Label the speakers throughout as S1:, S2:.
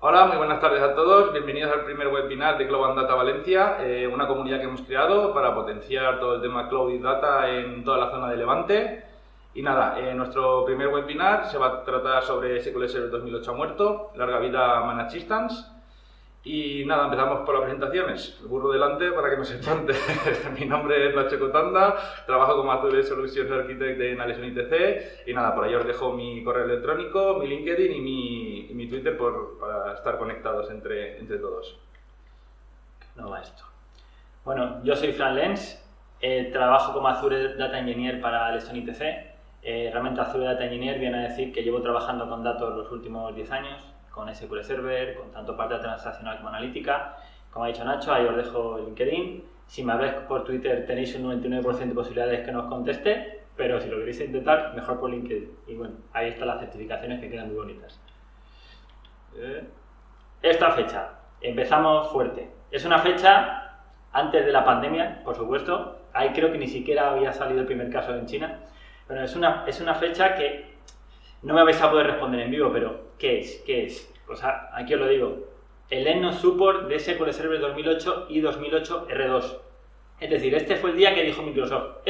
S1: Hola, muy buenas tardes a todos. Bienvenidos al primer webinar de Cloud and Data Valencia, una comunidad que hemos creado para potenciar todo el tema Cloud y Data en toda la zona de Levante. Y nada, nuestro primer webinar se va a tratar sobre SQL Server 2008 ha muerto, larga vida Managed Instance. Y nada, empezamos por las presentaciones. El burro delante para que no se espante. Mi nombre es Nacho Cotanda, trabajo como Azure Solutions Architect en Alison ITC. Y nada, por ahí os dejo mi correo electrónico, mi LinkedIn y mi Twitter para estar conectados entre todos.
S2: No va esto. Bueno, yo soy Fran Lenz, trabajo como Azure Data Engineer para Alison ITC. Realmente Azure Data Engineer viene a decir que llevo trabajando con datos los últimos 10 años. Con SQL Server, con tanto parte transaccional como analítica. Como ha dicho Nacho, ahí os dejo el LinkedIn. Si me habláis por Twitter tenéis un 99% de posibilidades que no os conteste, pero si lo queréis intentar, mejor por LinkedIn. Y bueno, ahí están las certificaciones que quedan muy bonitas. Esta fecha, empezamos fuerte. Es una fecha antes de la pandemia, por supuesto. Ahí creo que ni siquiera había salido el primer caso en China. Pero es una fecha que no me vais a poder responder en vivo, pero ¿qué es? ¿Qué es? Pues aquí os lo digo. El End of Support de SQL Server 2008 y 2008 R2. Es decir, este fue el día que dijo Microsoft,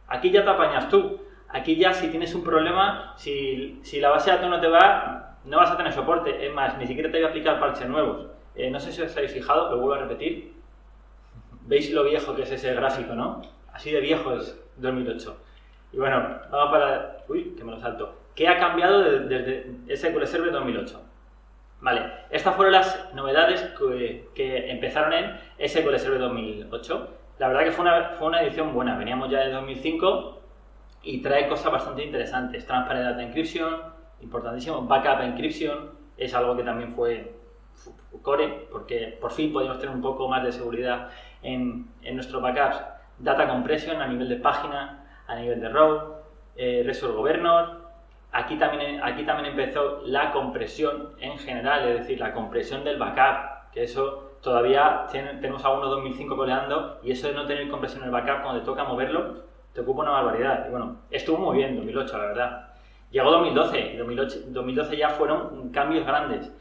S2: aquí ya te apañas tú. Aquí ya si tienes un problema, si la base de datos no te va, no vas a tener soporte. Es más, ni siquiera te voy a aplicar parches nuevos. No sé si os habéis fijado, lo vuelvo a repetir. ¿Veis lo viejo que es ese gráfico, no? Así de viejo es 2008. Y bueno, vamos para... Uy, que me lo salto. ¿Qué ha cambiado desde SQL Server 2008? Vale, estas fueron las novedades que empezaron en SQL Server 2008. La verdad que fue una edición buena, veníamos ya de 2005 y trae cosas bastante interesantes. Transparent Data Encryption, importantísimo. Backup Encryption, es algo que también fue core, porque por fin podíamos tener un poco más de seguridad en nuestros backups. Data Compression a nivel de página, a nivel de row, Resource Governor. Aquí también empezó la compresión en general, es decir, la compresión del backup, que eso todavía tenemos a 2005 coleando y eso de no tener compresión en el backup cuando te toca moverlo, te ocupa una barbaridad. Y bueno, estuvo muy bien 2008, la verdad. Llegó 2012 y 2012 ya fueron cambios grandes.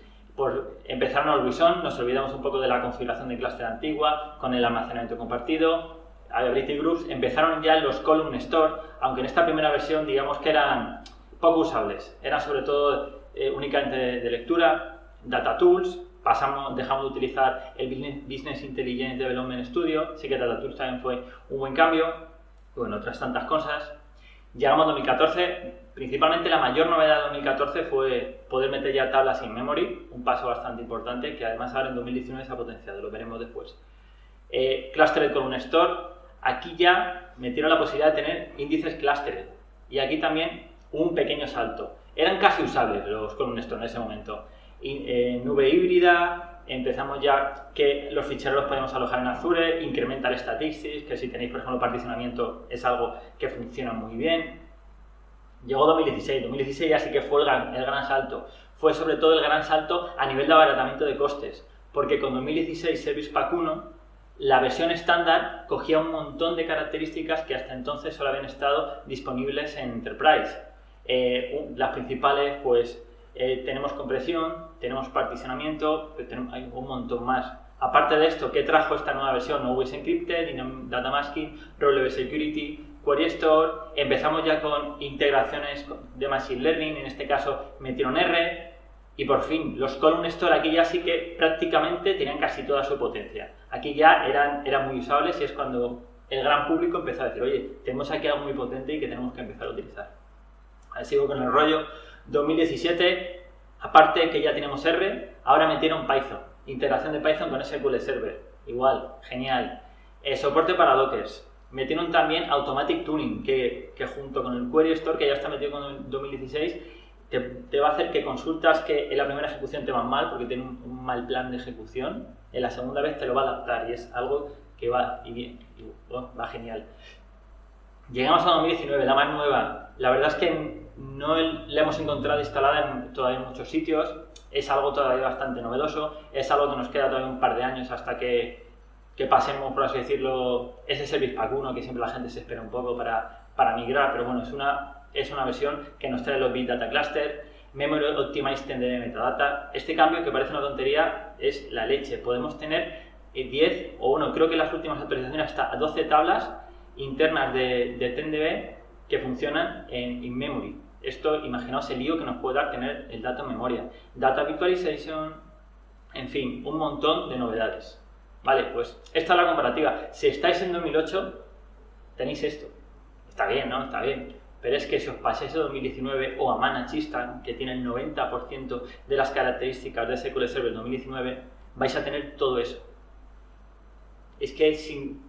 S2: Empezaron Always On, nos olvidamos un poco de la configuración de clúster antigua, con el almacenamiento compartido, Availability Groups, empezaron ya los Column Store, aunque en esta primera versión digamos que eran poco usables, eran sobre todo únicamente de lectura. Data Tools, dejamos de utilizar el Business Intelligence Development Studio, sí que Data Tools también fue un buen cambio, y bueno, otras tantas cosas. Llegamos a 2014, principalmente la mayor novedad de 2014 fue poder meter ya tablas in memory, un paso bastante importante que además ahora en 2019 se ha potenciado, lo veremos después. Clustered Column Store, aquí ya metieron la posibilidad de tener índices clustered y aquí también un pequeño salto. Eran casi usables los Column Store en ese momento. Nube híbrida, empezamos ya que los ficheros los podemos alojar en Azure, Incremental Statistics, que si tenéis por ejemplo particionamiento es algo que funciona muy bien. Llegó 2016 ya sí que fue el gran salto. Fue sobre todo el gran salto a nivel de abaratamiento de costes, porque con 2016 Service Pack 1 la versión estándar cogía un montón de características que hasta entonces solo habían estado disponibles en Enterprise. Las principales, pues, tenemos compresión, tenemos particionamiento, hay un montón más. Aparte de esto, ¿qué trajo esta nueva versión? Always Encrypted, Dynamic Data Masking, Role Level Security, Query Store. Empezamos ya con integraciones de Machine Learning, en este caso metieron R. Y por fin, los Column Store aquí ya sí que prácticamente tenían casi toda su potencia. Aquí ya eran muy usables y es cuando el gran público empezó a decir, oye, tenemos aquí algo muy potente y que tenemos que empezar a utilizar. Ahora sigo con el rollo. 2017, aparte que ya tenemos R, ahora metieron Python. Integración de Python con SQL Server. Igual, genial. Soporte para Dockers. Metieron también Automatic Tuning, que junto con el Query Store, que ya está metido con el 2016, te va a hacer que consultas que en la primera ejecución te van mal porque tiene un mal plan de ejecución, en la segunda vez te lo va a adaptar y es algo que va y bien, va genial. Llegamos a 2019, la más nueva. La verdad es que no la hemos encontrado instalada todavía en muchos sitios, es algo todavía bastante novedoso, es algo que nos queda todavía un par de años hasta que pasemos, por así decirlo, ese Service Pack 1 que siempre la gente se espera un poco para migrar, pero bueno, es una versión que nos trae los Big Data Cluster. Memory Optimized TDD Metadata. Este cambio, que parece una tontería, es la leche. Podemos tener 10 o bueno, creo que las últimas actualizaciones hasta 12 tablas internas de TDD que funcionan en in-memory. Esto, imaginaos el lío que nos puede dar tener el dato en memoria. Data Virtualization, en fin, un montón de novedades. Vale, pues esta es la comparativa. Si estáis en 2008, tenéis esto. Está bien, ¿no? Está bien. Pero es que si os pasáis a 2019 o a Manachistan, que tiene el 90% de las características de SQL Server 2019, vais a tener todo eso. Es que sin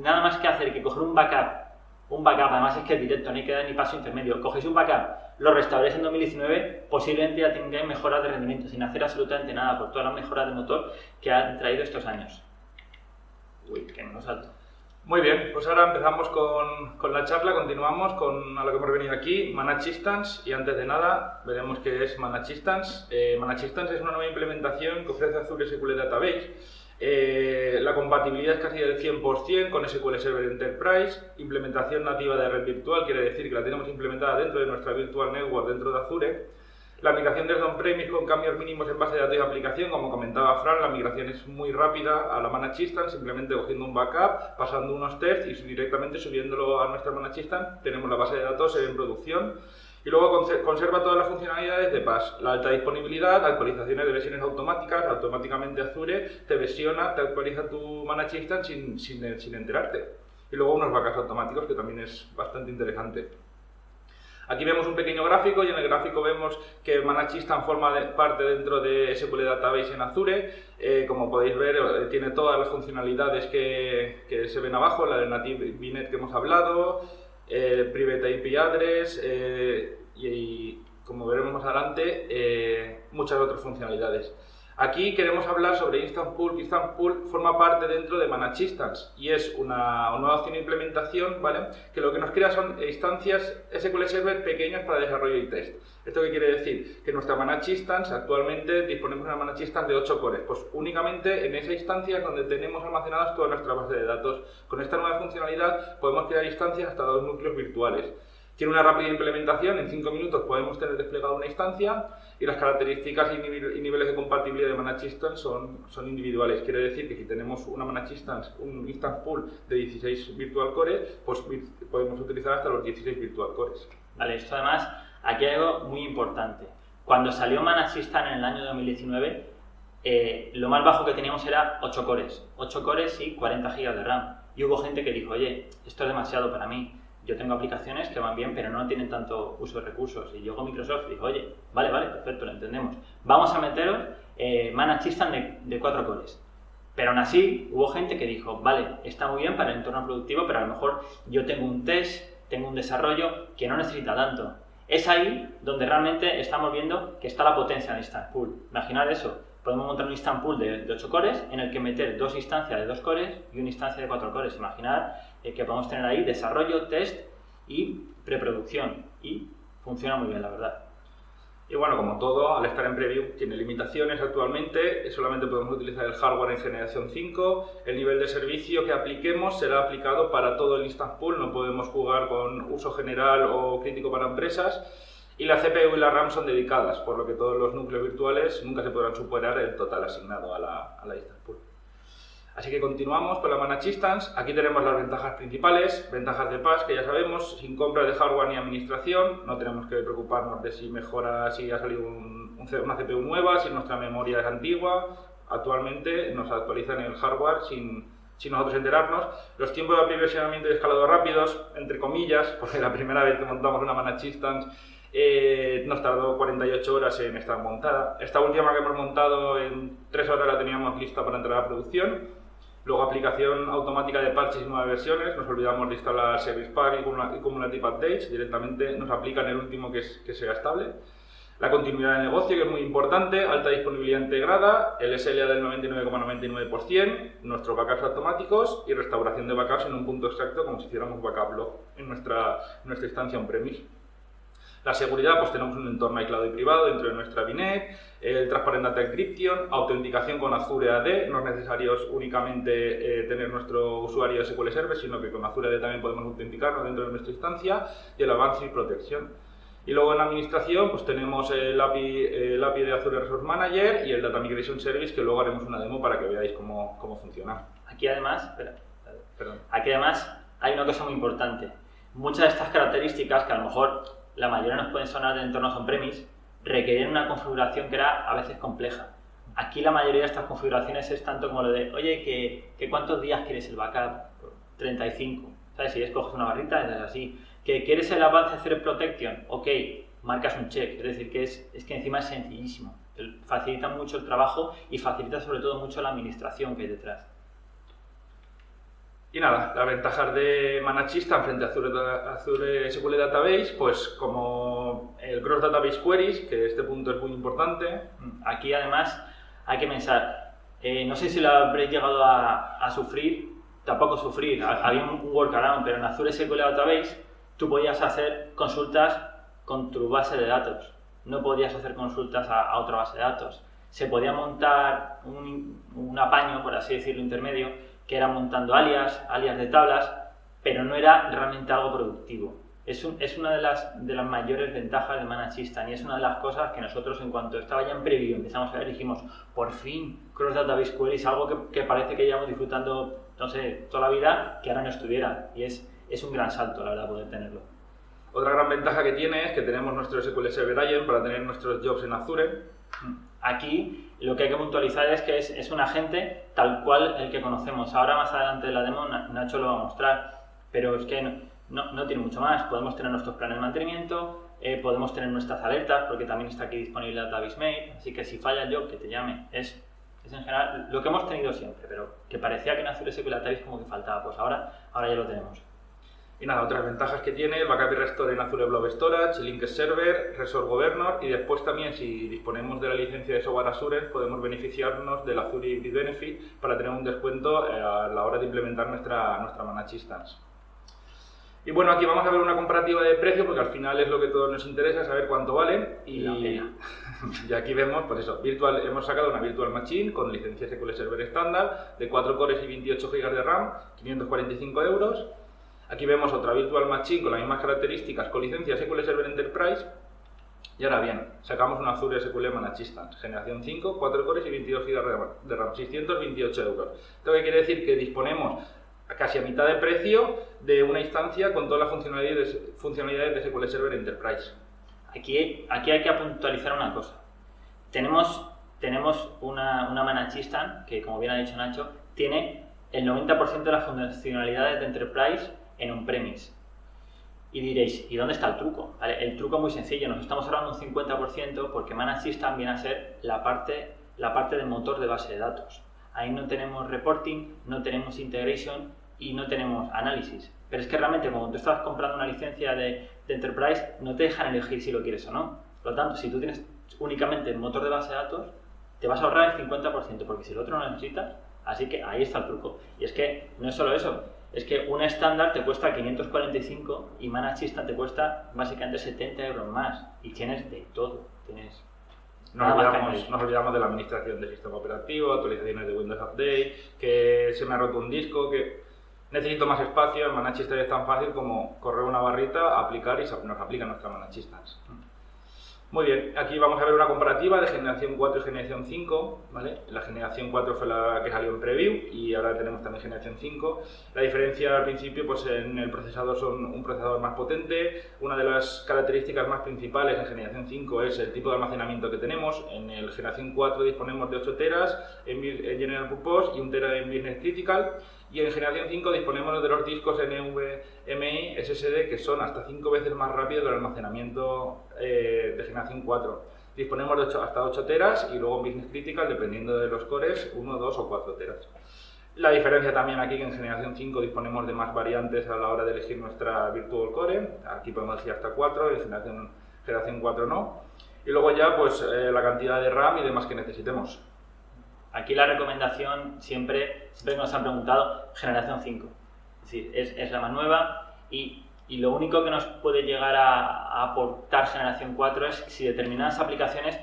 S2: nada más que hacer que coger un backup, además es que es directo, no hay que dar ni paso intermedio, cogéis un backup, lo restauráis en 2019, posiblemente ya tengáis mejoras de rendimiento, sin hacer absolutamente nada, por todas las mejoras de motor que han traído estos años. Uy, que no salto.
S1: Muy bien, pues ahora empezamos con la charla, continuamos con a lo que hemos venido aquí, Managed Instance, y antes de nada veremos qué es Managed Instance. Managed Instance es una nueva implementación que ofrece Azure SQL Database. La compatibilidad es casi del 100% con SQL Server Enterprise, implementación nativa de red virtual, quiere decir que la tenemos implementada dentro de nuestra Virtual Network dentro de Azure. La migración desde on-premise con cambios mínimos en base de datos y aplicación, como comentaba Fran, la migración es muy rápida a la Managed Instance, simplemente cogiendo un backup, pasando unos tests y directamente subiéndolo a nuestra Managed Instance, tenemos la base de datos en producción. Y luego conserva todas las funcionalidades de PaaS, la alta disponibilidad, actualizaciones de versiones automáticas, automáticamente Azure te versiona, te actualiza tu Managed Instance sin enterarte. Y luego unos backups automáticos, que también es bastante interesante. Aquí vemos un pequeño gráfico y en el gráfico vemos que Managed Instance forma parte dentro de SQL Database en Azure. Como podéis ver, tiene todas las funcionalidades que se ven abajo, la del Native VNet que hemos hablado, Private IP Address y como veremos más adelante, muchas otras funcionalidades. Aquí queremos hablar sobre Instance Pool. Instance Pool forma parte dentro de Managed Instance y es una nueva opción de implementación, ¿vale? Que lo que nos crea son instancias SQL Server pequeñas para desarrollo y test. ¿Esto qué quiere decir? Que nuestra Managed Instance, actualmente disponemos de una Managed Instance de 8 cores. Pues únicamente en esa instancia es donde tenemos almacenadas toda nuestra base de datos. Con esta nueva funcionalidad podemos crear instancias hasta 2 núcleos virtuales. Tiene una rápida implementación, en 5 minutos podemos tener desplegada una instancia y las características y niveles de compatibilidad de Managed Instance son individuales. Quiere decir que si tenemos una Managed Instance, un Instance Pool de 16 Virtual Cores, pues podemos utilizar hasta los 16 Virtual Cores.
S2: Vale, esto además, aquí hay algo muy importante. Cuando salió Managed Instance en el año 2019, lo más bajo que teníamos era 8 cores. 8 cores y 40 GB de RAM. Y hubo gente que dijo, oye, esto es demasiado para mí. Yo tengo aplicaciones que van bien, pero no tienen tanto uso de recursos. Y llegó Microsoft y dijo, oye, vale, perfecto, lo entendemos. Vamos a meteros Managed Instance de 4 cores. Pero aún así, hubo gente que dijo, vale, está muy bien para el entorno productivo, pero a lo mejor yo tengo un test, tengo un desarrollo que no necesita tanto. Es ahí donde realmente estamos viendo que está la potencia del Instance Pool. Imaginad eso. Podemos montar un Instance Pool de 8 cores en el que meter 2 instancias de 2 cores y una instancia de 4 cores. Imaginad que podemos tener ahí desarrollo, test y preproducción. Y funciona muy bien, la verdad.
S1: Y bueno, como todo, al estar en preview tiene limitaciones actualmente, solamente podemos utilizar el hardware en generación 5, el nivel de servicio que apliquemos será aplicado para todo el Instance Pool, no podemos jugar con uso general o crítico para empresas, y la CPU y la RAM son dedicadas, por lo que todos los núcleos virtuales nunca se podrán superar el total asignado a la Instance Pool. Así que continuamos con la Managed Instance. Aquí tenemos las ventajas principales, ventajas de PaaS que ya sabemos, sin compra de hardware ni administración, no tenemos que preocuparnos de si mejora, si ha salido una CPU nueva, si nuestra memoria es antigua. Actualmente nos actualizan el hardware sin nosotros enterarnos. Los tiempos de aprovisionamiento y escalado rápidos, entre comillas, porque la primera vez que montamos una Managed Instance nos tardó 48 horas en estar montada. Esta última que hemos montado en 3 horas la teníamos lista para entrar a producción. Luego aplicación automática de parches y nuevas versiones, nos olvidamos de instalar Service Pack y Cumulative Updates, directamente nos aplican el último que sea estable. La continuidad de negocio, que es muy importante, alta disponibilidad integrada, el SLA del 99,99%, nuestros backups automáticos y restauración de backups en un punto exacto como si hiciéramos backup log en nuestra instancia on-premise. La seguridad, pues tenemos un entorno aislado y privado dentro de nuestra VNet, el Transparent Data Encryption, autenticación con Azure AD, no es necesario únicamente tener nuestro usuario de SQL Server, sino que con Azure AD también podemos autenticarnos dentro de nuestra instancia, y el Advanced Protection. Y luego en administración pues tenemos el API de Azure Resource Manager y el Data Migration Service, que luego haremos una demo para que veáis cómo funciona.
S2: Aquí además, aquí además hay una cosa muy importante. Muchas de estas características, que a lo mejor la mayoría nos pueden sonar de entornos on-premise, requerían una configuración que era a veces compleja. Aquí la mayoría de estas configuraciones es tanto como lo de, oye, que ¿cuántos días quieres el backup? 35. ¿Sabes? Si escoges una barrita, es así. ¿Que quieres el Advanced Threat Protection? Ok, marcas un check. Es decir, que es que encima es sencillísimo. Facilita mucho el trabajo y facilita sobre todo mucho la administración que hay detrás.
S1: Y nada, las ventajas de Managed Instant frente a Azure SQL Database, pues como el Cross Database Queries, que este punto es muy importante.
S2: Aquí además hay que pensar, no sé si lo habréis llegado a sufrir, tampoco sufrir, había un workaround, pero en Azure SQL Database tú podías hacer consultas con tu base de datos, no podías hacer consultas a otra base de datos. Se podía montar un apaño, por así decirlo, intermedio, que era montando alias de tablas, pero no era realmente algo productivo. Es una de las mayores ventajas de Managed Instant y es una de las cosas que nosotros, en cuanto estaba ya en preview, empezamos a ver, dijimos, por fin, Cross Database Queries, algo que parece que llevamos disfrutando, no sé, toda la vida, que ahora no estuviera. Y es un gran salto, la verdad, poder tenerlo.
S1: Otra gran ventaja que tiene es que tenemos nuestro SQL Server Agent para tener nuestros jobs en Azure.
S2: Aquí lo que hay que puntualizar es que es un agente tal cual el que conocemos. Ahora más adelante en la demo Nacho lo va a mostrar, pero es que no tiene mucho más. Podemos tener nuestros planes de mantenimiento, podemos tener nuestras alertas, porque también está aquí disponible Database Mail, así que si falla el job, que te llame. Es en general lo que hemos tenido siempre, pero que parecía que en Azure SQL Database como que faltaba, pues ahora ya lo tenemos.
S1: Y nada, otras ventajas que tiene, el Backup y Restore en Azure Blob Storage, Link Server, Resource Governor, y después también, si disponemos de la licencia de software Azure, podemos beneficiarnos del Azure Hybrid Benefit para tener un descuento a la hora de implementar nuestra Managed Instance. Y bueno, aquí vamos a ver una comparativa de precio, porque al final es lo que a todos nos interesa, saber cuánto vale. Y aquí vemos, pues eso, hemos sacado una Virtual Machine con licencia SQL Server estándar de 4 cores y 28 GB de RAM, 545 €. Aquí vemos otra Virtual Machine con las mismas características, con licencia SQL Server Enterprise. Y ahora bien, sacamos una Azure SQL Managed Instance, generación 5, 4 cores y 22 GB de RAM, 628 €. Esto que quiere decir que disponemos casi a mitad de precio de una instancia con todas las funcionalidades de SQL Server Enterprise.
S2: Aquí hay que puntualizar una cosa. Tenemos una Managed Instance que, como bien ha dicho Nacho, tiene el 90% de las funcionalidades de Enterprise en on-premise. Y diréis, ¿y dónde está el truco? ¿Vale? El truco es muy sencillo, nos estamos ahorrando un 50% porque Managed Instance viene a ser la parte del motor de base de datos. Ahí no tenemos reporting, no tenemos integration y no tenemos análisis. Pero es que realmente cuando tú estás comprando una licencia de Enterprise no te dejan elegir si lo quieres o no. Por lo tanto, si tú tienes únicamente el motor de base de datos, te vas a ahorrar el 50% porque si el otro no lo necesitas, así que ahí está el truco. Y es que no es solo eso, es que un estándar te cuesta 545 y Managed Instance te cuesta básicamente 70 € más y tienes de todo.
S1: Nos olvidamos de la administración del sistema operativo, actualizaciones de Windows Update, que se me ha roto un disco, que necesito más espacio. En Managed Instance es tan fácil como correr una barrita, aplicar y nos aplica nuestra Managed Instance. Muy bien, aquí vamos a ver una comparativa de generación 4 y generación 5, ¿vale? La generación 4 fue la que salió en preview y ahora tenemos también generación 5. La diferencia al principio, pues en el procesador son un procesador más potente. Una de las características más principales en generación 5 es el tipo de almacenamiento que tenemos. En el generación 4 disponemos de 8 teras en General Purpose y 1 tera en Business Critical. Y en generación 5 disponemos de los discos NVMe SSD que son hasta 5 veces más rápidos que el almacenamiento de generación 4. Disponemos de hasta 8 teras y luego en Business Critical, dependiendo de los cores, 1, 2 o 4 teras. La diferencia también aquí que en generación 5 disponemos de más variantes a la hora de elegir nuestra Virtual Core. Aquí podemos elegir hasta 4, en generación 4 no. Y luego ya pues la cantidad de RAM y demás que necesitemos.
S2: Aquí la recomendación siempre nos han preguntado generación 5, es decir, es la más nueva y lo único que nos puede llegar a aportar generación 4 es si determinadas aplicaciones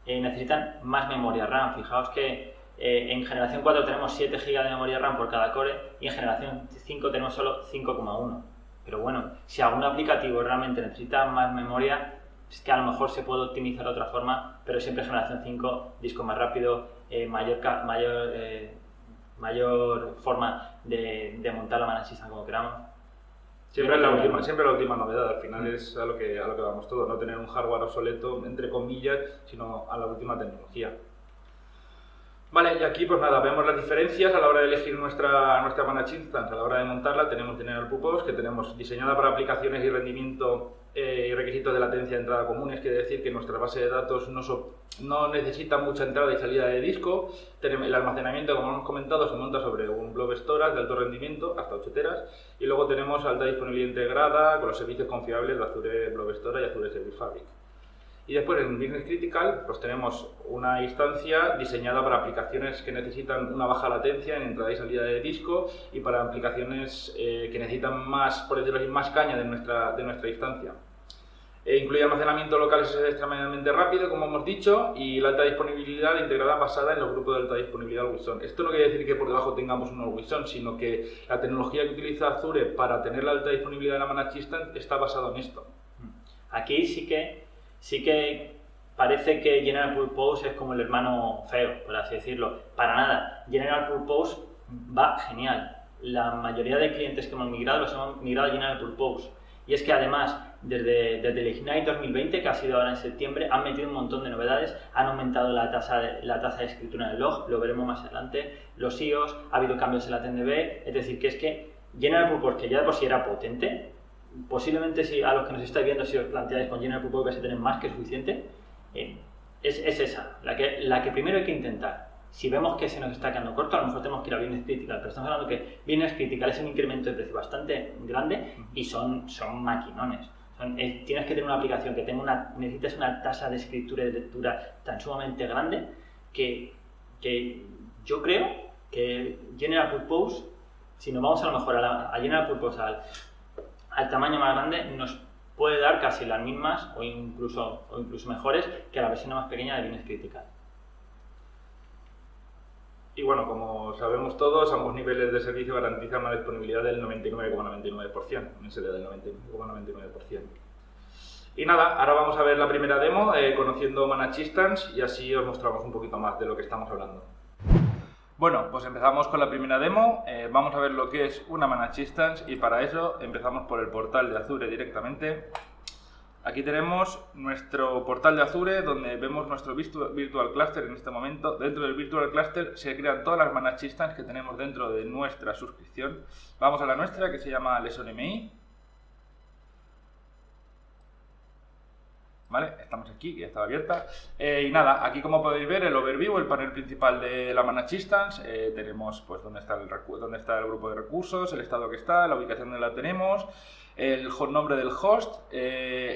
S2: necesitan más memoria RAM. Fijaos que en generación 4 tenemos 7 GB de memoria RAM por cada core y en generación 5 tenemos solo 5,1. Pero bueno, si algún aplicativo realmente necesita más memoria, es que a lo mejor se puede optimizar de otra forma, pero siempre generación 5, disco más rápido, mayor forma de montar la Manage System como queramos.
S1: Siempre la última novedad, al final es a lo que vamos todos, no tener un hardware obsoleto, entre comillas, sino a la última tecnología. Vale, y aquí pues nada, vemos las diferencias a la hora de elegir nuestra Manage Instance. A la hora de montarla tenemos General Purpose, que tenemos diseñada para aplicaciones y rendimiento y requisitos de latencia de entrada comunes, quiere decir que nuestra base de datos no necesita mucha entrada y salida de disco. El almacenamiento, como hemos comentado, se monta sobre un blob storage de alto rendimiento, hasta 8 teras, y luego tenemos alta disponibilidad integrada con los servicios confiables de Azure Blob Storage y Azure Service Fabric. Y después en Business Critical pues tenemos una instancia diseñada para aplicaciones que necesitan una baja latencia en entrada y salida de disco y para aplicaciones que necesitan más, por decirlo así, más caña de nuestra instancia. Incluye almacenamiento local extremadamente rápido, como hemos dicho, y la alta disponibilidad integrada basada en los grupos de alta disponibilidad Always On. Esto no quiere decir que por debajo tengamos un Always On, sino que la tecnología que utiliza Azure para tener la alta disponibilidad de la Managed Instance está basada en esto.
S2: Aquí sí que parece que General Purpose es como el hermano feo, por así decirlo. Para nada. General Purpose va genial. La mayoría de clientes que hemos migrado los hemos migrado a General Purpose. Y es que además, desde el Ignite 2020, que ha sido ahora en septiembre, han metido un montón de novedades, han aumentado la tasa de escritura del log, lo veremos más adelante, los IOs, ha habido cambios en la TNDB, es decir, que es que General Purpose, que ya de por sí era potente, posiblemente si a los que nos estáis viendo, si os planteáis con General Purpose vais a tener más que suficiente, es esa, la que primero hay que intentar. Si vemos que se nos está quedando corto, a lo mejor tenemos que ir a Business Critical, pero estamos hablando que Business Critical es un incremento de precio bastante grande y son maquinones. Tienes que tener una aplicación que necesites una tasa de escritura y de lectura tan sumamente grande que yo creo que General Purpose, si nos vamos a lo mejor a General Purpose al tamaño más grande, nos puede dar casi las mismas o incluso mejores que la versión más pequeña de Business Critical.
S1: Y bueno, como sabemos todos, ambos niveles de servicio garantizan una disponibilidad del 99,99%, un SLA del 99,99%. Y nada, ahora vamos a ver la primera demo, conociendo Managed Instance, y así os mostramos un poquito más de lo que estamos hablando. Bueno, pues empezamos con la primera demo, vamos a ver lo que es una Managed Instance, y para eso empezamos por el portal de Azure directamente. Aquí tenemos nuestro portal de Azure, donde vemos nuestro Virtual Cluster en este momento. Dentro del Virtual Cluster se crean todas las Managed Instance que tenemos dentro de nuestra suscripción. Vamos a la nuestra, que se llama LessonMI. ¿Vale? Estamos aquí, que ya estaba abierta. Y nada, aquí como podéis ver, el overview, el panel principal de la Managed Instance. Tenemos pues dónde está el grupo de recursos, el estado que está, la ubicación donde la tenemos, el nombre del host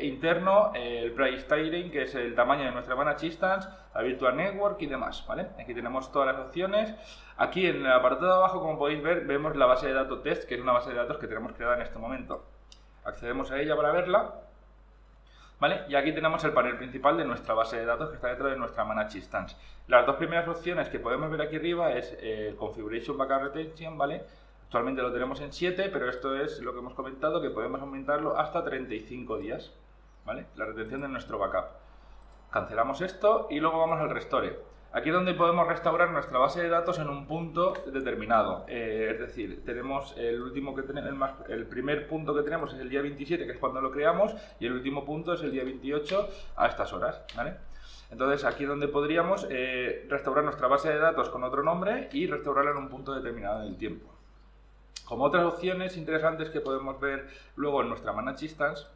S1: interno, el price tiering, que es el tamaño de nuestra Managed Instance, la Virtual Network y demás, ¿vale? Aquí tenemos todas las opciones. Aquí en el apartado de abajo, como podéis ver, vemos la base de datos test, que es una base de datos que tenemos creada en este momento. Accedemos a ella para verla. ¿Vale? Y aquí tenemos el panel principal de nuestra base de datos que está dentro de nuestra Managed Instance. Las dos primeras opciones que podemos ver aquí arriba es el Configuration Backup Retention, ¿vale? Actualmente lo tenemos en 7, pero esto es lo que hemos comentado, que podemos aumentarlo hasta 35 días, ¿vale? La retención de nuestro backup. Cancelamos esto y luego vamos al Restore. Aquí es donde podemos restaurar nuestra base de datos en un punto determinado. Es decir, tenemos el primer punto que tenemos es el día 27, que es cuando lo creamos, y el último punto es el día 28 a estas horas, ¿vale? Entonces aquí es donde podríamos restaurar nuestra base de datos con otro nombre y restaurarla en un punto determinado del tiempo. Como otras opciones interesantes que podemos ver luego en nuestra Managed Instance,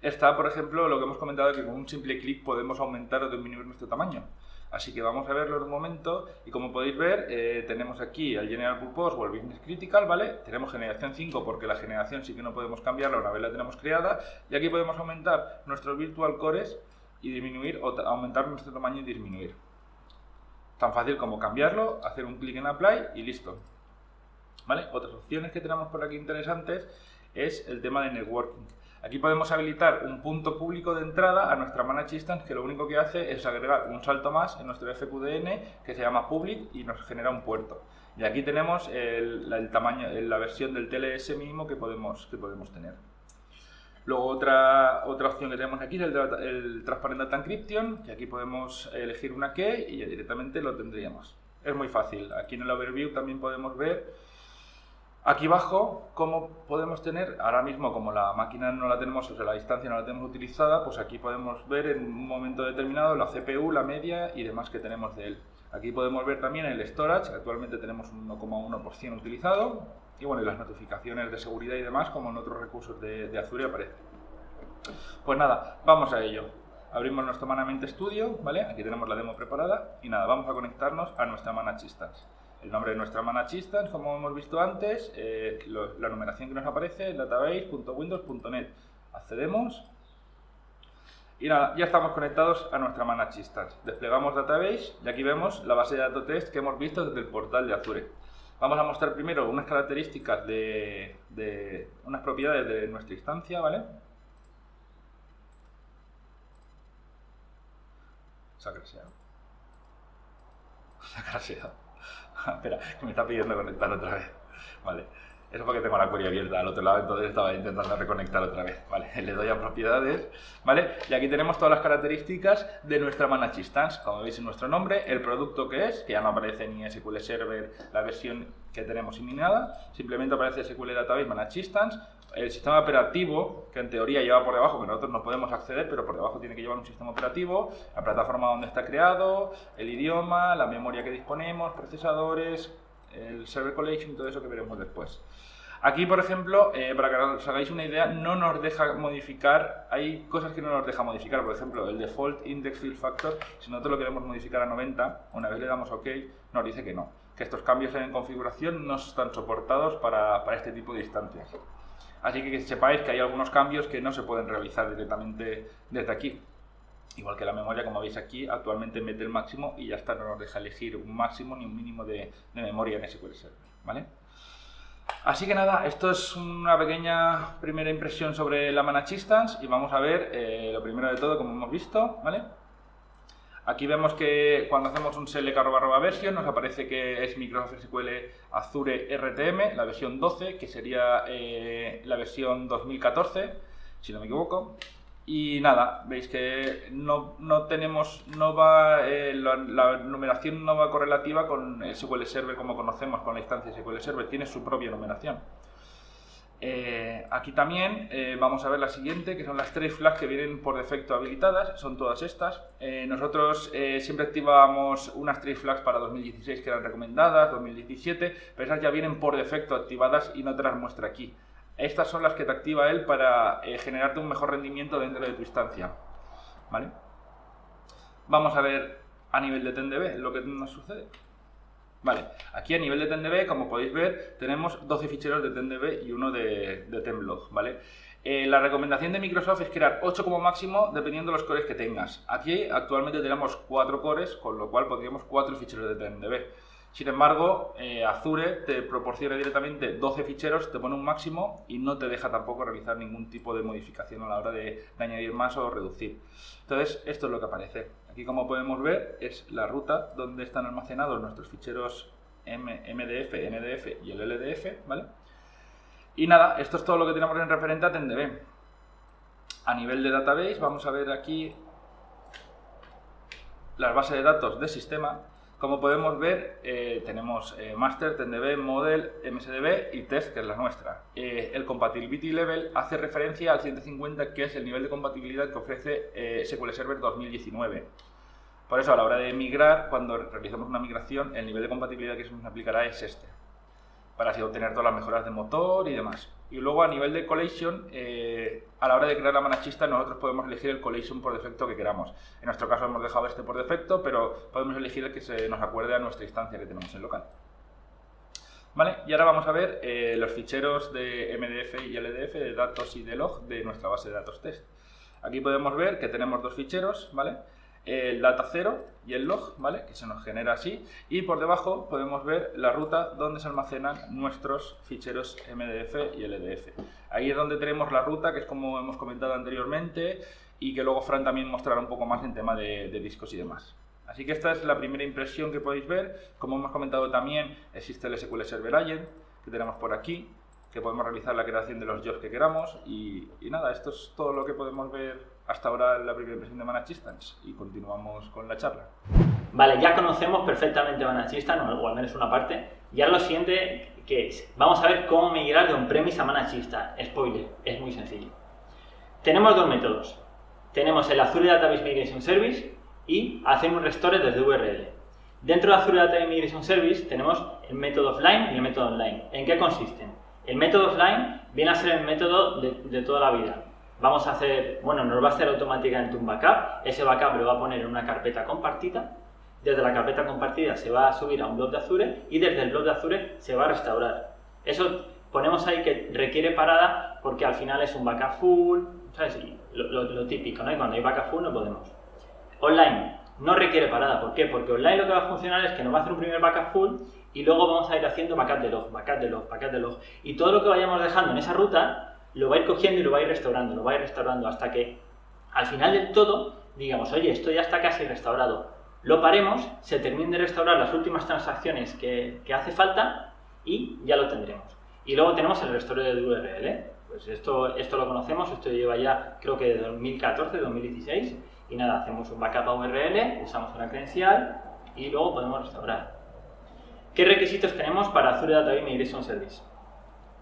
S1: está, por ejemplo, lo que hemos comentado, que con un simple clic podemos aumentar o disminuir nuestro tamaño. Así que vamos a verlo en un momento, y como podéis ver, tenemos aquí el General Purpose o el Business Critical, ¿vale? Tenemos generación 5 porque la generación sí que no podemos cambiarla una vez la tenemos creada, y aquí podemos aumentar nuestros Virtual Cores y disminuir o aumentar nuestro tamaño y disminuir. Tan fácil como cambiarlo, hacer un clic en Apply y listo. ¿Vale? Otras opciones que tenemos por aquí interesantes es el tema de Networking. Aquí podemos habilitar un punto público de entrada a nuestra Managed Instance, que lo único que hace es agregar un salto más en nuestro FQDN que se llama Public y nos genera un puerto. Y aquí tenemos el tamaño, la versión del TLS mínimo que podemos tener. Luego otra opción que tenemos aquí es el Transparent Data Encryption, que aquí podemos elegir una key y ya directamente lo tendríamos. Es muy fácil. Aquí en el overview también podemos ver aquí abajo cómo podemos tener, ahora mismo como la máquina no la tenemos, o sea, la instancia no la tenemos utilizada, pues aquí podemos ver en un momento determinado la CPU, la media y demás que tenemos de él. Aquí podemos ver también el storage, que actualmente tenemos un 1,1% utilizado, y bueno, y las notificaciones de seguridad y demás, como en otros recursos de Azure aparece. Pues nada, vamos a ello. Abrimos nuestro Management Studio, ¿vale? Aquí tenemos la demo preparada, y nada, vamos a conectarnos a nuestra Managed Instance. El nombre de nuestra Managed Instance, como hemos visto antes, la numeración que nos aparece es database.windows.net. Accedemos. Y nada, ya estamos conectados a nuestra Managed Instance. Desplegamos Database y aquí vemos la base de datos test que hemos visto desde el portal de Azure. Vamos a mostrar primero unas características unas propiedades de nuestra instancia, ¿vale? Se ha crasheado. Espera, que me está pidiendo conectar otra vez. Vale. Eso porque tengo la query abierta al otro lado, entonces estaba intentando reconectar otra vez. Vale, le doy a propiedades, ¿vale? Y aquí tenemos todas las características de nuestra Managed Instance. Como veis en nuestro nombre, el producto que es, que ya no aparece ni SQL Server, la versión que tenemos ni nada, simplemente aparece SQL Database Managed Instance, el sistema operativo, que en teoría lleva por debajo, que nosotros no podemos acceder, pero por debajo tiene que llevar un sistema operativo, la plataforma donde está creado, el idioma, la memoria que disponemos, procesadores, el Server Collection y todo eso que veremos después. Aquí, por ejemplo, para que os hagáis una idea, no nos deja modificar, hay cosas que no nos deja modificar, por ejemplo, el Default Index Field Factor, si nosotros lo queremos modificar a 90, una vez le damos OK, nos dice que no, que estos cambios en configuración no están soportados para este tipo de instancias. Así que sepáis que hay algunos cambios que no se pueden realizar directamente desde aquí. Igual que la memoria, como veis aquí, actualmente mete el máximo y ya está, no nos deja elegir un máximo ni un mínimo de memoria en SQL Server, ¿vale? Así que nada, esto es una pequeña primera impresión sobre la Managed Instance y vamos a ver lo primero de todo, como hemos visto, ¿vale? Aquí vemos que cuando hacemos un select @version nos aparece que es Microsoft SQL Azure RTM, la versión 12, que sería la versión 2014, si no me equivoco. Y nada, veis que la numeración no va correlativa con el SQL Server como conocemos, con la instancia SQL Server, tiene su propia numeración. Aquí también vamos a ver la siguiente, que son las trace flags que vienen por defecto habilitadas, son todas estas. Nosotros siempre activábamos unas trace flags para 2016 que eran recomendadas, 2017, pero esas ya vienen por defecto activadas y no te las muestra aquí. Estas son las que te activa él para generarte un mejor rendimiento dentro de tu instancia, ¿vale? Vamos a ver a nivel de TenDB lo que nos sucede. Vale, aquí a nivel de TenDB, como podéis ver, tenemos 12 ficheros de TenDB y uno de Tenblog, ¿vale? La recomendación de Microsoft es crear 8 como máximo dependiendo de los cores que tengas. Aquí actualmente tenemos 4 cores, con lo cual pondríamos 4 ficheros de TenDB. Sin embargo, Azure te proporciona directamente 12 ficheros, te pone un máximo y no te deja tampoco realizar ningún tipo de modificación a la hora de añadir más o reducir. Entonces, esto es lo que aparece. Aquí, como podemos ver, es la ruta donde están almacenados nuestros ficheros MDF, NDF y el LDF, ¿vale? Y nada, esto es todo lo que tenemos en referente a TenDB. A nivel de database, vamos a ver aquí las bases de datos de sistema. Como podemos ver, tenemos Master, TenDB, Model, MSDB y Test, que es la nuestra. El Compatibility Level hace referencia al 150, que es el nivel de compatibilidad que ofrece SQL Server 2019. Por eso, a la hora de migrar, cuando realizamos una migración, el nivel de compatibilidad que se nos aplicará es este, para así obtener todas las mejoras de motor y demás. Y luego, a nivel de Collation, a la hora de crear la Managed Instance, nosotros podemos elegir el Collation por defecto que queramos. En nuestro caso hemos dejado este por defecto, pero podemos elegir el que se nos acuerde a nuestra instancia que tenemos en local. Vale, y ahora vamos a ver los ficheros de MDF y LDF, de datos y de log de nuestra base de datos test. Aquí podemos ver que tenemos dos ficheros, ¿vale? El data 0 y el log, ¿vale? Que se nos genera así, y por debajo podemos ver la ruta donde se almacenan nuestros ficheros MDF y LDF. Ahí es donde tenemos la ruta, que es como hemos comentado anteriormente, y que luego Fran también mostrará un poco más en tema de discos y demás. Así que esta es la primera impresión que podéis ver. Como hemos comentado también, existe el SQL Server Agent, que tenemos por aquí. que podemos realizar la creación de los jobs que queramos y nada, esto es todo lo que podemos ver hasta ahora en la primera impresión de Managed Instance y continuamos con la charla.
S2: Vale, ya conocemos perfectamente Managed Instance, o al menos una parte, y ahora lo siguiente que es, vamos a ver cómo migrar de on-premise a Managed Instance. Spoiler, es muy sencillo. Tenemos dos métodos, tenemos el Azure Database Migration Service y hacer un restore desde URL. Dentro de Azure Database Migration Service tenemos el método offline y el método online. ¿En qué consisten? El método offline viene a ser el método de toda la vida. Vamos a hacer, bueno, nos va a hacer automáticamente un backup. Ese backup lo va a poner en una carpeta compartida. Desde la carpeta compartida se va a subir a un blog de Azure y desde el blog de Azure se va a restaurar. Eso ponemos ahí que requiere parada porque al final es un backup full, ¿sabes? Lo típico, ¿no? Y cuando hay backup full no podemos. Online no requiere parada. ¿Por qué? Porque online lo que va a funcionar es que nos va a hacer un primer backup full y luego vamos a ir haciendo backup de log, backup de log, backup de log. Y todo lo que vayamos dejando en esa ruta lo va a ir cogiendo y lo va a ir restaurando hasta que al final del todo digamos, oye, esto ya está casi restaurado. Lo paremos, se terminen de restaurar las últimas transacciones que hace falta y ya lo tendremos. Y luego tenemos el restore de URL. Pues esto lo conocemos, esto lleva ya creo que de 2014, 2016. Y nada, hacemos un backup a URL, usamos una credencial y luego podemos restaurar. ¿Qué requisitos tenemos para Azure Database Migration Service?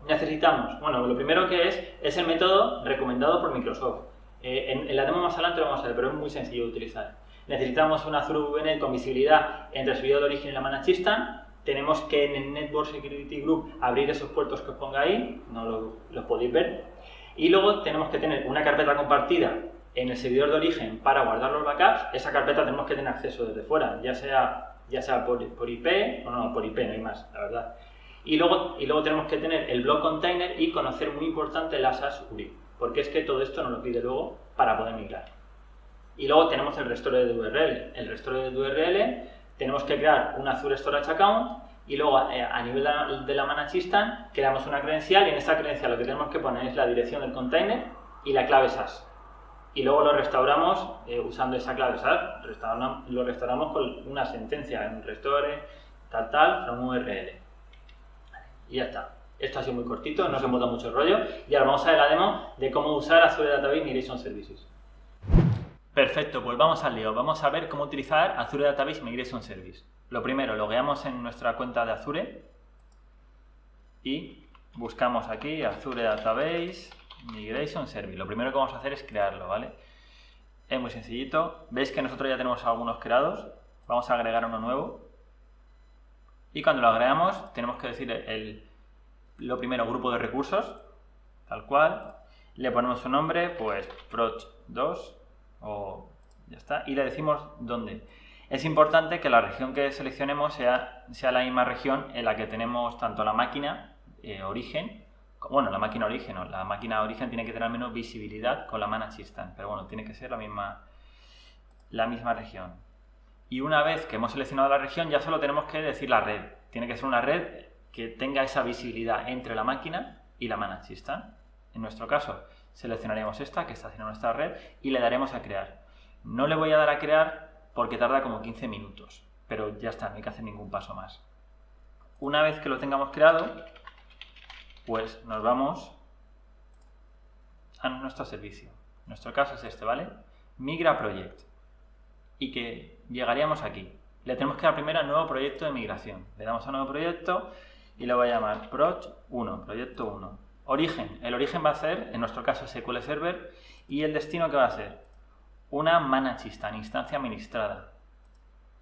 S2: Necesitamos, bueno, lo primero que es el método recomendado por Microsoft. En la demo más adelante lo vamos a ver, pero es muy sencillo de utilizar. Necesitamos una Azure VNet con visibilidad entre el servidor de origen y la Managed Instance. Tenemos que en el Network Security Group abrir esos puertos que os ponga ahí, no los podéis ver. Y luego tenemos que tener una carpeta compartida en el servidor de origen para guardar los backups. Esa carpeta tenemos que tener acceso desde fuera, ya sea por IP, no, por IP no hay más, la verdad. Y luego tenemos que tener el block container y conocer, muy importante, el ASAS URI, porque es que todo esto nos lo pide luego para poder migrar. Y luego tenemos el restore de URL. El restore de URL tenemos que crear un Azure Storage Account y luego a nivel de la Managed Instance creamos una credencial y en esa credencial lo que tenemos que poner es la dirección del container y la clave SAS. Y luego lo restauramos usando esa clave SAS, lo restauramos con una sentencia en restore from URL. Y ya está. Esto ha sido muy cortito, no se bota mucho el rollo. Y ahora vamos a ver la demo de cómo usar Azure Database Migration Services. Perfecto, pues vamos al lío. Vamos a ver cómo utilizar Azure Database Migration Service. Lo primero, logueamos en nuestra cuenta de Azure y buscamos aquí Azure Database Migration Service. Lo primero que vamos a hacer es crearlo, ¿vale? Es muy sencillito. Veis que nosotros ya tenemos algunos creados. Vamos a agregar uno nuevo. Y cuando lo agregamos, tenemos que decir lo primero, grupo de recursos, tal cual. Le ponemos un nombre, pues Proc2 o ya está. Y le decimos dónde. Es importante que la región que seleccionemos sea la misma región en la que tenemos tanto la máquina origen. Bueno, la máquina origen, no. La máquina origen tiene que tener al menos visibilidad con la Managed Instance, pero bueno, tiene que ser la misma región. Y una vez que hemos seleccionado la región, ya solo tenemos que decir la red. Tiene que ser una red que tenga esa visibilidad entre la máquina y la Managed Instance. En nuestro caso, seleccionaremos esta, que está haciendo nuestra red, y le daremos a crear. No le voy a dar a crear porque tarda como 15 minutos, pero ya está, no hay que hacer ningún paso más. Una vez que lo tengamos creado, pues nos vamos a nuestro servicio. En nuestro caso es este, ¿vale? Migra Project. Y que llegaríamos aquí. Le tenemos que dar primero a nuevo proyecto de migración. Le damos a nuevo proyecto y lo voy a llamar Proc1, proyecto 1. Origen. El origen va a ser, en nuestro caso, SQL Server. Y el destino, ¿qué va a ser? Una Managed Instance, instancia administrada.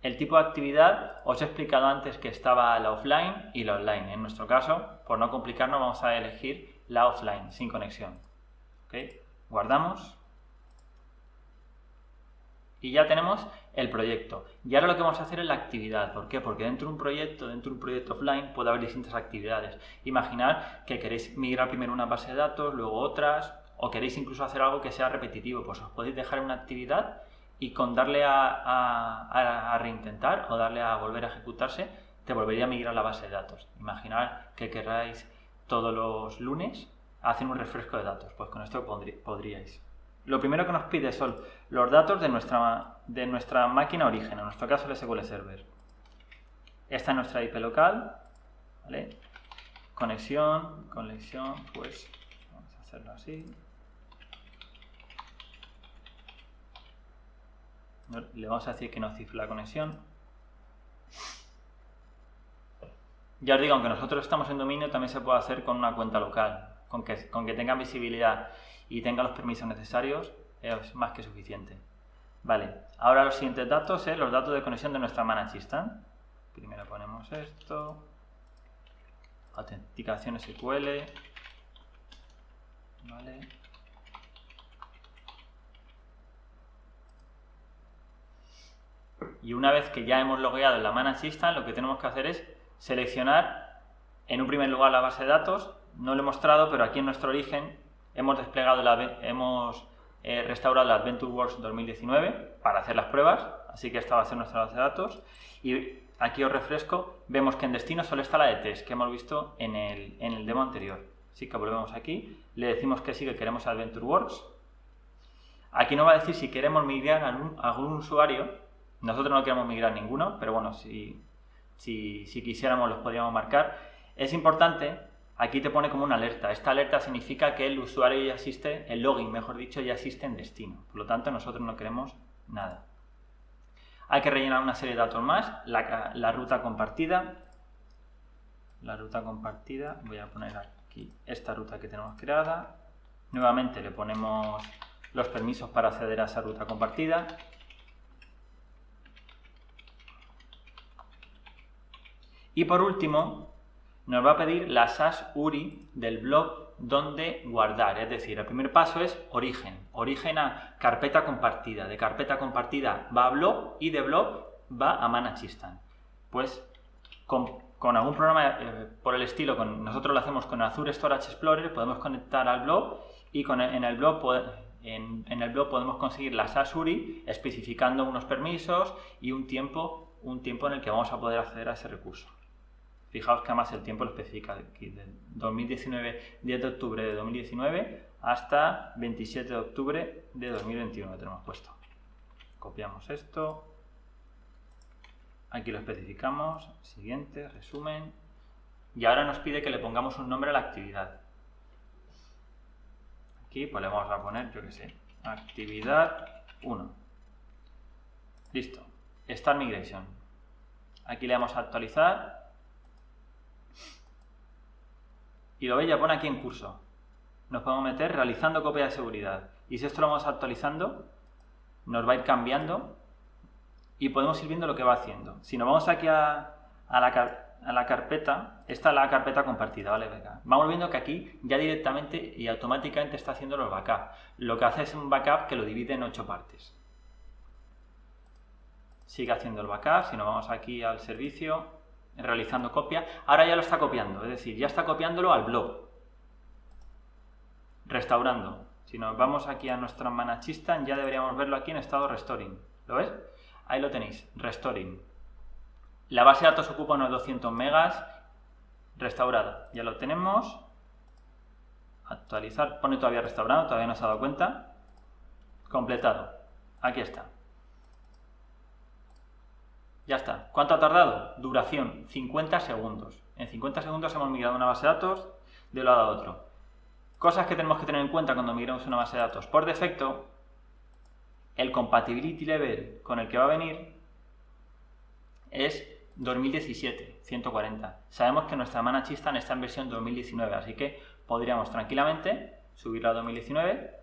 S2: El tipo de actividad, os he explicado antes que estaba la offline y la online. En nuestro caso, por no complicarnos, vamos a elegir la offline, sin conexión. ¿Okay? Guardamos. Y ya tenemos el proyecto. Y ahora lo que vamos a hacer es la actividad. ¿Por qué? Porque dentro de un proyecto offline puede haber distintas actividades. Imaginad que queréis migrar primero una base de datos, luego otras, o queréis incluso hacer algo que sea repetitivo. Pues os podéis dejar una actividad y con darle a reintentar o darle a volver a ejecutarse, te volvería a migrar la base de datos. Imaginad que queráis todos los lunes hacer un refresco de datos. Pues con esto podríais. Lo primero que nos pide son los datos de nuestra máquina origen, en nuestro caso el SQL Server. Esta es nuestra IP local, ¿vale? conexión, pues vamos a hacerlo así. Le vamos a decir que nos cifre la conexión. Ya os digo, aunque nosotros estamos en dominio, también se puede hacer con una cuenta local. Con que tenga visibilidad y tenga los permisos necesarios, es más que suficiente. Vale, ahora los siguientes datos son los datos de conexión de nuestra Managed Instance. Primero ponemos esto. Autenticación SQL. Vale. Y una vez que ya hemos logueado en la Managed Instance, lo que tenemos que hacer es seleccionar en un primer lugar la base de datos. No lo he mostrado, pero aquí en nuestro origen hemos restaurado la AdventureWorks 2019 para hacer las pruebas, así que esta va a ser nuestra base de datos. Y aquí os refresco, vemos que en destino solo está la de test que hemos visto en el demo anterior. Así que volvemos aquí, le decimos que sí, que queremos AdventureWorks. Aquí nos va a decir si queremos migrar a algún usuario. Nosotros no queremos migrar ninguno, pero bueno, si quisiéramos los podríamos marcar. Es importante, aquí te pone como una alerta. Esta alerta significa que el usuario ya existe, el login, mejor dicho, ya existe en destino. Por lo tanto, nosotros no queremos nada. Hay que rellenar una serie de datos más. La ruta compartida. Voy a poner aquí esta ruta que tenemos creada. Nuevamente le ponemos los permisos para acceder a esa ruta compartida. Y por último, nos va a pedir la SAS URI del blog donde guardar. Es decir, el primer paso es origen. Origen a carpeta compartida. De carpeta compartida va a blog y de blog va a Managed Instance. Pues con algún programa por el estilo, nosotros lo hacemos con Azure Storage Explorer, podemos conectar al blog y en el blog podemos conseguir la SAS URI especificando unos permisos y un tiempo en el que vamos a poder acceder a ese recurso. Fijaos que además el tiempo lo especifica aquí, de 2019, 10 de octubre de 2019 hasta 27 de octubre de 2021 que tenemos puesto. Copiamos esto, aquí lo especificamos, siguiente, resumen, y ahora nos pide que le pongamos un nombre a la actividad. Aquí pues le vamos a poner, yo que sé, actividad 1. Listo, Start Migration. Aquí le damos a actualizar. Y lo veis, ya pone aquí en curso. Nos podemos meter realizando copia de seguridad. Y si esto lo vamos actualizando, nos va a ir cambiando y podemos ir viendo lo que va haciendo. Si nos vamos aquí a la carpeta, esta es la carpeta compartida, ¿vale? Vamos viendo que aquí ya directamente y automáticamente está haciendo los backups. Lo que hace es un backup que lo divide en 8 partes. Sigue haciendo el backup. Si nos vamos aquí al servicio, realizando copia, ahora ya lo está copiando, es decir, ya está copiándolo al blog. Restaurando. Si nos vamos aquí a nuestra Managed Instance, ya deberíamos verlo aquí en estado restoring. ¿Lo ves? Ahí lo tenéis, restoring. La base de datos ocupa unos 200 megas. Restaurado. Ya lo tenemos. Actualizar. Pone todavía restaurado, todavía no se ha dado cuenta. Completado. Aquí está. Ya está. ¿Cuánto ha tardado? Duración, 50 segundos. En 50 segundos hemos migrado una base de datos de un lado a otro. Cosas que tenemos que tener en cuenta cuando migramos una base de datos. Por defecto, el compatibility level con el que va a venir es 2017, 140. Sabemos que nuestra Managed Instance está en versión 2019, así que podríamos tranquilamente subirla a 2019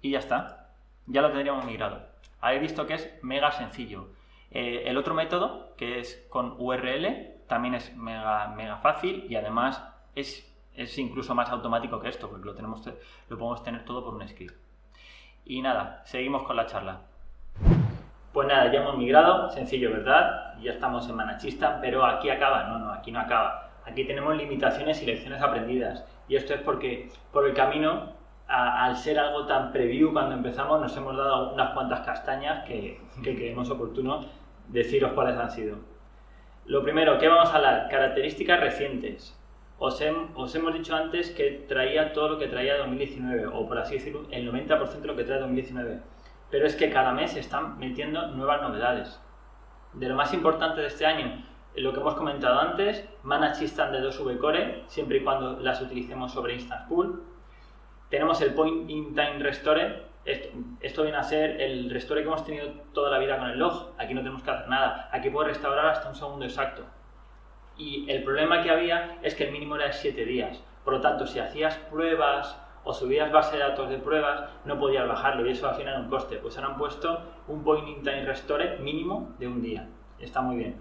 S2: y ya está. Ya lo tendríamos migrado. Habéis visto que es mega sencillo. El otro método, que es con URL, también es mega fácil y además es incluso más automático que esto, porque lo podemos tener todo por un script. Y nada, seguimos con la charla. Pues nada, ya hemos migrado, sencillo, ¿verdad? Ya estamos en Managed Instance, pero aquí acaba. No, aquí no acaba. Aquí tenemos limitaciones y lecciones aprendidas. Y esto es porque por el camino, al ser algo tan preview cuando empezamos, nos hemos dado unas cuantas castañas que creemos oportuno deciros cuáles han sido. Lo primero, ¿qué vamos a hablar? Características recientes. Os hemos dicho antes que traía todo lo que traía 2019, o por así decirlo, el 90% de lo que trae 2019. Pero es que cada mes se están metiendo nuevas novedades. De lo más importante de este año, lo que hemos comentado antes, ManaChistan de 2V Core, siempre y cuando las utilicemos sobre Instance Pool. Tenemos el Point in Time Restore. Esto viene a ser el restore que hemos tenido toda la vida con el log. Aquí no tenemos que hacer nada. Aquí puedo restaurar hasta un segundo exacto. Y el problema que había es que el mínimo era de 7 días. Por lo tanto, si hacías pruebas o subías base de datos de pruebas, no podías bajarlo y eso al final era un coste. Pues ahora han puesto un Point in Time Restore mínimo de un día. Está muy bien.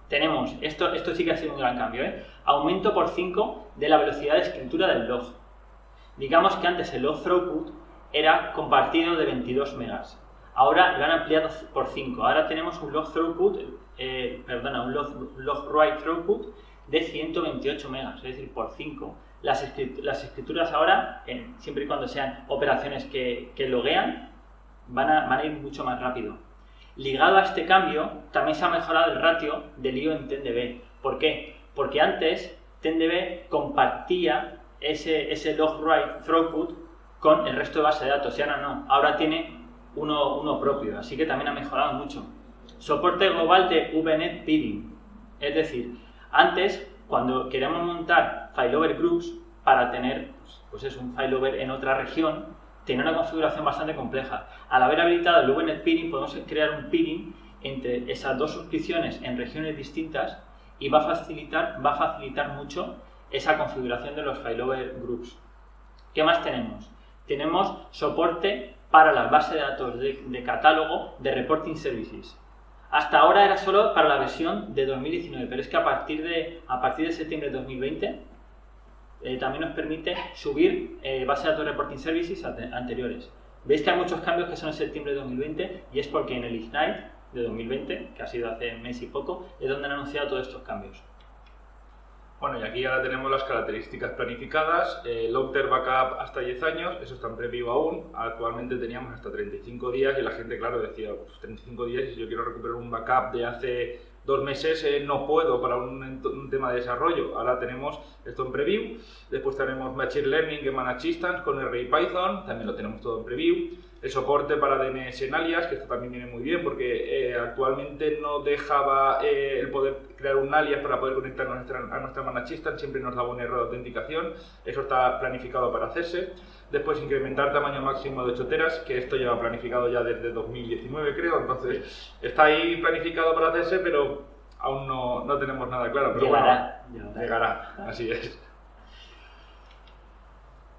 S2: Tenemos, esto sí que ha sido un gran cambio, aumento por 5 de la velocidad de escritura del log. Digamos que antes el log throughput era compartido de 22 megas. Ahora lo han ampliado por 5. Ahora tenemos un log throughput, un log write throughput de 128 megas, es decir, por 5. Las escrituras ahora, siempre y cuando sean operaciones que loguean, van a ir mucho más rápido. Ligado a este cambio, también se ha mejorado el ratio del IO en TenDB. ¿Por qué? Porque antes TenDB compartía ese log write throughput con el resto de base de datos, y ahora no. Ahora tiene uno propio, así que también ha mejorado mucho. Soporte global de VNet Peering. Es decir, antes, cuando queríamos montar failover groups para tener pues un failover en otra región, tenía una configuración bastante compleja. Al haber habilitado el VNet Peering, podemos crear un peering entre esas dos suscripciones en regiones distintas y va a facilitar mucho esa configuración de los failover groups. ¿Qué más tenemos? Tenemos soporte para las bases de datos de catálogo de Reporting Services. Hasta ahora era solo para la versión de 2019, pero es que a partir de septiembre de 2020 también nos permite subir bases de datos de Reporting Services anteriores. Veis que hay muchos cambios que son en septiembre de 2020 y es porque en el Ignite de 2020, que ha sido hace mes y poco, es donde han anunciado todos estos cambios.
S1: Bueno, y aquí ahora tenemos las características planificadas, long term backup hasta 10 años, eso está en preview aún, actualmente teníamos hasta 35 días y la gente, claro, decía, pues 35 días y si yo quiero recuperar un backup de hace 2 meses no puedo para un tema de desarrollo. Ahora tenemos esto en preview, después tenemos Machine Learning en ManaChistan con R y Python, también lo tenemos todo en preview. El soporte para DNS en alias, que esto también viene muy bien porque actualmente no dejaba el poder crear un alias para poder conectarnos a nuestra ManaChistan, siempre nos daba un error de autenticación, eso está planificado para hacerse. Después incrementar tamaño máximo de 8 teras, que esto lleva planificado ya desde 2019 creo, entonces está ahí planificado para hacerse, pero aún no tenemos nada claro. Pero llegará, así es.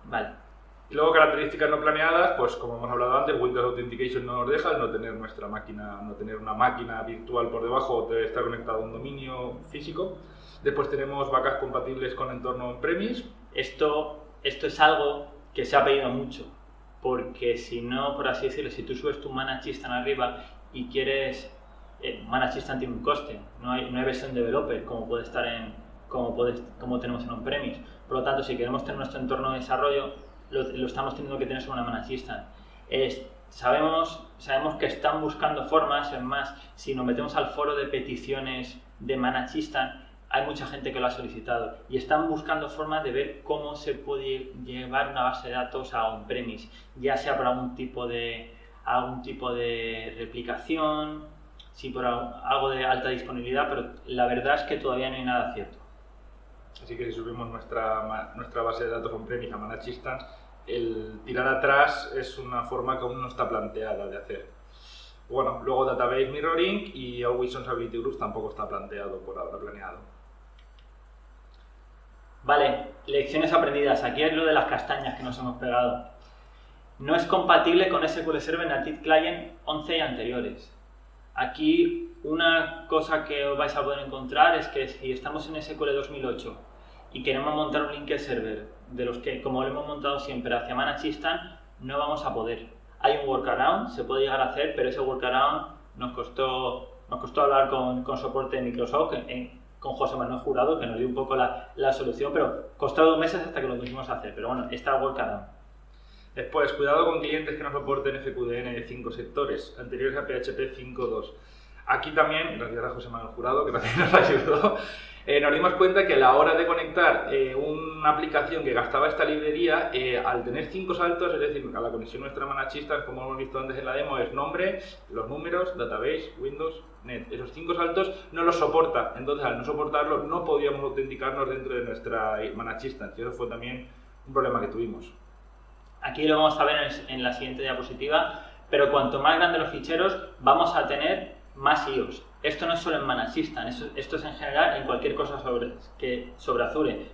S2: Vale.
S1: Y luego características no planeadas, pues como hemos hablado antes, Windows Authentication no nos deja el no tener una máquina virtual por debajo o estar conectado a un dominio físico. Después tenemos backups compatibles con entorno on-premise.
S2: Esto es algo que se ha pedido mucho, porque si no, por así decirlo, si tú subes tu ManaChistan arriba y quieres... ManaChistan tiene un coste, no hay versión developer como puede estar como tenemos en on-premise. Por lo tanto, si queremos tener nuestro entorno de desarrollo, lo estamos teniendo que tener sobre una ManaChistan. Sabemos que están buscando formas, es más, si nos metemos al foro de peticiones de ManaChistan, hay mucha gente que lo ha solicitado y están buscando formas de ver cómo se puede llevar una base de datos a on-premise, ya sea por algún tipo de replicación, sí por algo de alta disponibilidad, pero la verdad es que todavía no hay nada cierto.
S1: Así que si subimos nuestra base de datos on-premise a ManaChistan, el tirar atrás es una forma que aún no está planteada de hacer. Bueno, luego Database Mirroring y Always On Stability Groups tampoco está planteado por ahora, planeado.
S2: Vale, lecciones aprendidas. Aquí es lo de las castañas que nos hemos pegado. No es compatible con SQL Server Native Client 11 y anteriores. Aquí una cosa que os vais a poder encontrar es que si estamos en SQL 2008 y queremos montar un linked server de los que, como lo hemos montado siempre, hacia ManaChistan, no vamos a poder. Hay un workaround, se puede llegar a hacer, pero ese workaround nos costó hablar con soporte de Microsoft, con José Manuel Jurado, que nos dio un poco la solución, pero costó 2 meses hasta que lo pudimos hacer, pero bueno, está el workaround.
S1: Después, cuidado con clientes que no soporten FQDN de 5 sectores, anteriores a PHP 5.2. Aquí también, gracias a José Manuel Jurado, que también nos ayudó, Nos dimos cuenta que a la hora de conectar una aplicación que gastaba esta librería, al tener 5 saltos, es decir, a la conexión nuestra Manachistan, como hemos visto antes en la demo, es nombre, los números, database, Windows, net. Esos 5 saltos no los soporta, entonces al no soportarlo no podíamos autenticarnos dentro de nuestra Manachistan, y eso fue también un problema que tuvimos.
S2: Aquí lo vamos a ver en la siguiente diapositiva, pero cuanto más grandes los ficheros, vamos a tener más IOs. Esto no es solo en Manachistan, esto es en general en cualquier cosa sobre Azure.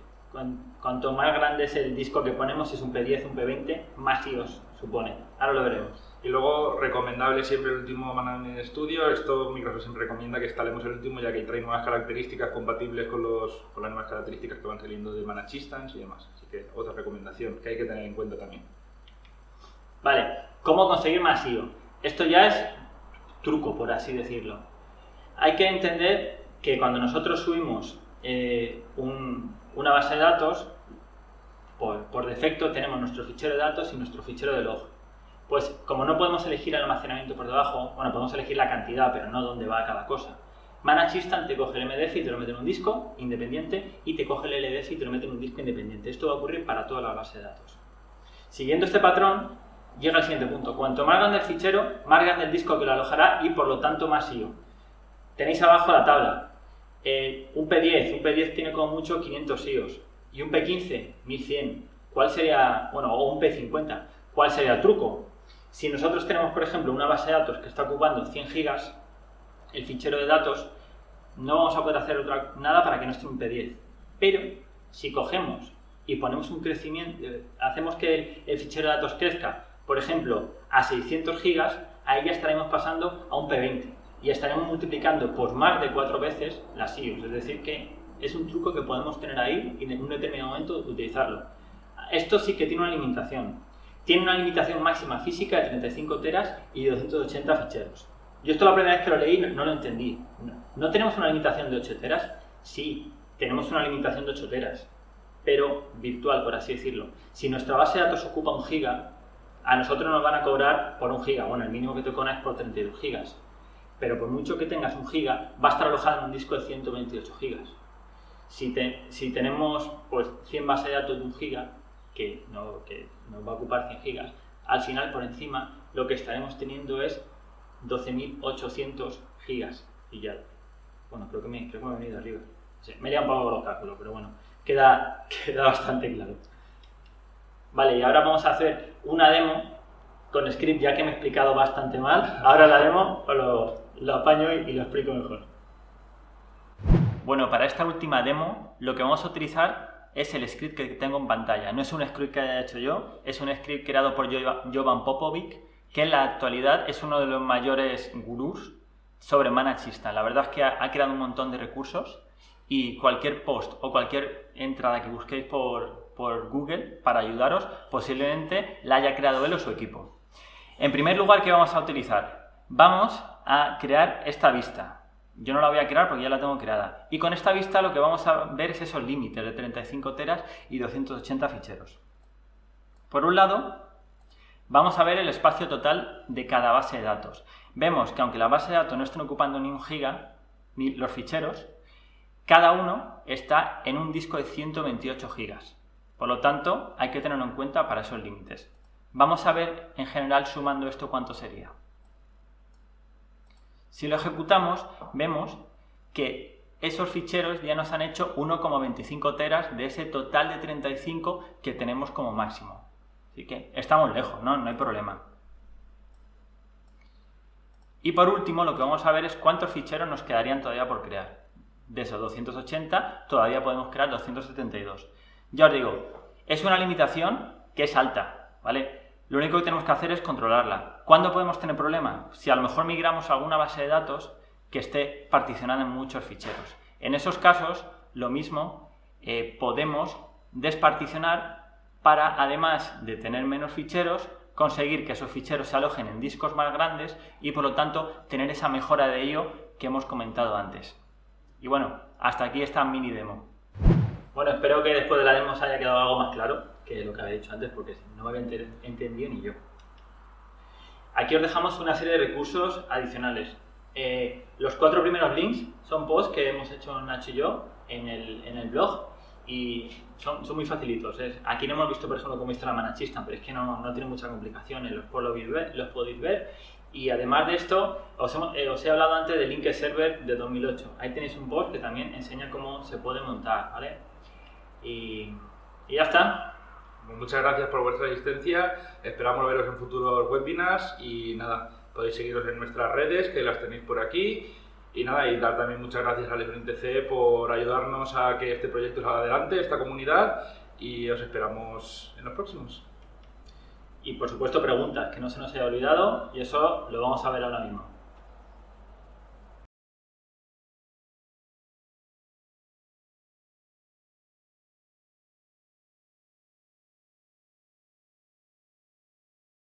S2: Cuanto más grande es el disco que ponemos, si es un P10, un P20, más IOs supone. Ahora lo veremos.
S1: Y luego, recomendable siempre el último Management Studio. Esto Microsoft siempre recomienda que instalemos el último, ya que trae nuevas características compatibles con las nuevas características que van saliendo de Manachistan y demás. Así que otra recomendación que hay que tener en cuenta también.
S2: Vale, ¿cómo conseguir más IO? Esto ya es truco, por así decirlo. Hay que entender que cuando nosotros subimos una base de datos, por defecto tenemos nuestro fichero de datos y nuestro fichero de log. Pues como no podemos elegir el almacenamiento por debajo, bueno, podemos elegir la cantidad, pero no dónde va cada cosa. Manachistan te coge el MDF y te lo mete en un disco independiente y te coge el LDF y te lo mete en un disco independiente. Esto va a ocurrir para toda la base de datos. Siguiendo este patrón, llega al siguiente punto. Cuanto más grande el fichero, más grande el disco que lo alojará y por lo tanto más IO. Tenéis abajo la tabla. Un P10 tiene como mucho 500 IOs y un P15, 1100. ¿Cuál sería, bueno, o un P50? ¿Cuál sería el truco? Si nosotros tenemos, por ejemplo, una base de datos que está ocupando 100 gigas, el fichero de datos, no vamos a poder hacer nada para que no esté un P10. Pero si cogemos y ponemos un crecimiento, hacemos que el fichero de datos crezca, por ejemplo, a 600 gigas, ahí ya estaremos pasando a un P20 y estaremos multiplicando por más de 4 veces las IOs. Es decir, que es un truco que podemos tener ahí y en un determinado momento utilizarlo. Esto sí que tiene una limitación. Tiene una limitación máxima física de 35 teras y 280 ficheros. Yo esto la primera vez que lo leí no lo entendí. ¿No tenemos una limitación de 8 teras? Sí, tenemos una limitación de 8 teras, pero virtual, por así decirlo. Si nuestra base de datos ocupa 1 giga, a nosotros nos van a cobrar por 1 giga. Bueno, el mínimo que te cobran es por 32 gigas. Pero por mucho que tengas 1 giga, va a estar alojado en un disco de 128 gigas. Si tenemos pues 100 bases de datos de 1 giga, que nos va a ocupar 100 gigas, al final por encima lo que estaremos teniendo es 12.800 gigas y ya. Bueno, creo que me he venido arriba. Sí, me he liado un poco los cálculos, pero bueno, queda bastante claro. Vale, y ahora vamos a hacer una demo con script, ya que me he explicado bastante mal. Ahora la demo lo apaño y lo explico mejor. Bueno, para esta última demo lo que vamos a utilizar es el script que tengo en pantalla. No es un script que haya hecho yo, es un script creado por Jovan Popovic, que en la actualidad es uno de los mayores gurús sobre Manachistan. La verdad es que ha creado un montón de recursos y cualquier post o cualquier entrada que busquéis por Google para ayudaros, posiblemente la haya creado él o su equipo. En primer lugar, ¿qué vamos a utilizar? Vamos a crear esta vista. Yo no la voy a crear porque ya la tengo creada. Y con esta vista lo que vamos a ver es esos límites de 35 teras y 280 ficheros. Por un lado, vamos a ver el espacio total de cada base de datos. Vemos que aunque la base de datos no estén ocupando ni 1 giga, ni los ficheros, cada uno está en un disco de 128 gigas. Por lo tanto, hay que tenerlo en cuenta para esos límites. Vamos a ver en general sumando esto cuánto sería. Si lo ejecutamos, vemos que esos ficheros ya nos han hecho 1,25 teras de ese total de 35 que tenemos como máximo. Así que estamos lejos, no hay problema. Y por último, lo que vamos a ver es cuántos ficheros nos quedarían todavía por crear. De esos 280, todavía podemos crear 272. Ya os digo, es una limitación que es alta, ¿vale? Lo único que tenemos que hacer es controlarla. ¿Cuándo podemos tener problemas? Si a lo mejor migramos a alguna base de datos que esté particionada en muchos ficheros. En esos casos, lo mismo, podemos desparticionar para, además de tener menos ficheros, conseguir que esos ficheros se alojen en discos más grandes y, por lo tanto, tener esa mejora de ello que hemos comentado antes. Y bueno, hasta aquí esta mini demo. Bueno, espero que después de la demo os haya quedado algo más claro que lo que había dicho antes, porque no me había entendido ni yo. Aquí os dejamos una serie de recursos adicionales. Los 4 primeros links son posts que hemos hecho Nacho y yo en el blog y son muy facilitos. Aquí no hemos visto, por ejemplo, cómo instalar Manachista, pero es que no tiene muchas complicaciones, los podéis ver. Y además de esto, os he hablado antes de Linked Server de 2008. Ahí tenéis un post que también enseña cómo se puede montar, ¿vale? Y ya está.
S1: Muchas gracias por vuestra asistencia, esperamos veros en futuros webinars y nada, podéis seguiros en nuestras redes, que las tenéis por aquí. Y nada, y dar también muchas gracias al FNTC por ayudarnos a que este proyecto salga adelante, esta comunidad, y os esperamos en los próximos.
S2: Y por supuesto preguntas, que no se nos haya olvidado, y eso lo vamos a ver ahora mismo.